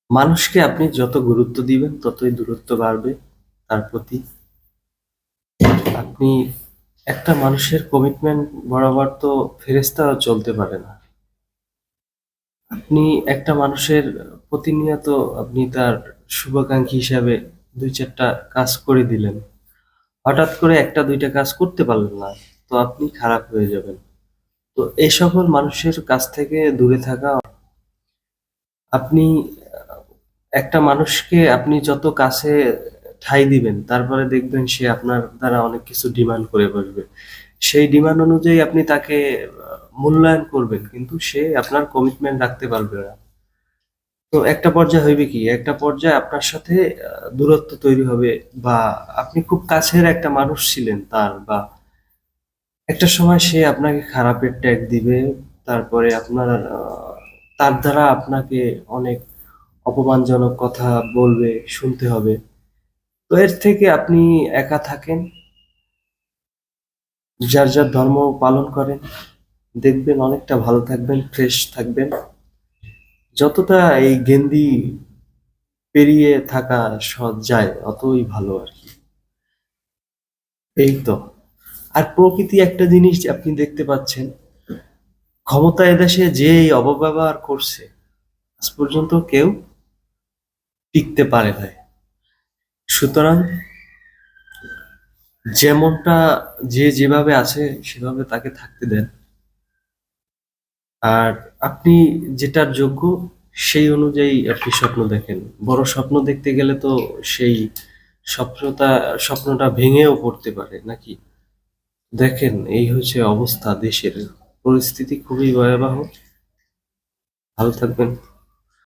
মানুষকে আপনি যত গুরুত্ব দিবেন ততই দূরত্ব বাড়বে তার প্রতি। আপনি একটা মানুষের কমিটমেন্ট বরাবর তো ফেরেশতাও চলতে পারে না। আপনি একটা মানুষের প্রতিনিয়ত আপনি তার শুভাকাঙ্ক্ষী হিসাবে ২-৪ টা কাজ করে দিলেন। হঠাৎ করে ১টা-২টা কাজ করতে পারলেন না। তো আপনি খারাপ হয়ে যাবেন। তো এই সকল মানুষের কাছ থেকে দূরে থাকা। আপনি একটা মানুষকে আপনি যত কাছে ঠাঁই দিবেন তারপরে দেখবেন সে আপনার দ্বারা অনেক কিছু ডিমান্ড করে বসবে। সেই ডিমান্ড অনুযায়ী আপনি তাকে মূল্যায়ন করবেন কিন্তু সে আপনার কমিটমেন্ট রাখতে পারবে না। তো একটা পর্যায়ে হইবে কি? একটা পর্যায়ে আপনার সাথে দূরত্ব তৈরি হবে, বা আপনি খুব কাছের একটা মানুষ ছিলেন তার, বা একটা সময় সে আপনাকে খারাপের ট্যাগ দিবে। তারপরে আপনার তার দ্বারা আপনাকে অনেক অপমানজনক কথা বলবে, শুনতে হবে। তো এর থেকে আপনি একা থাকেন, যার যার ধর্ম পালন করেন, দেখবেন অনেকটা ভালো থাকবেন, ফ্রেশ থাকবেন। যতটা এই গেন্দি পেরিয়ে থাকা সহজ যায় অতই ভালো আর কি। এই তো। আর প্রকৃতি একটা জিনিস আপনি দেখতে পাচ্ছেন, ক্ষমতা এদেশে যে এই অপব্যবহার করছে আজ পর্যন্ত কেউ টিকতে পারে নাই। সুতরাং যেমনটা যে যেভাবে আছে সেভাবে তাকে থাকতে দেন। আর আপনি যেটার যোগ্য সেই অনুযায়ী আপনি স্বপ্ন দেখেন। বড় স্বপ্ন দেখতে গেলে তো সেই স্বপ্নটা স্বপ্নটা ভেঙেও পড়তে পারে নাকি? দেখেন এই হচ্ছে অবস্থা দেশের। পরিস্থিতি খুবই ভয়াবহ। ভালো থাকবেন।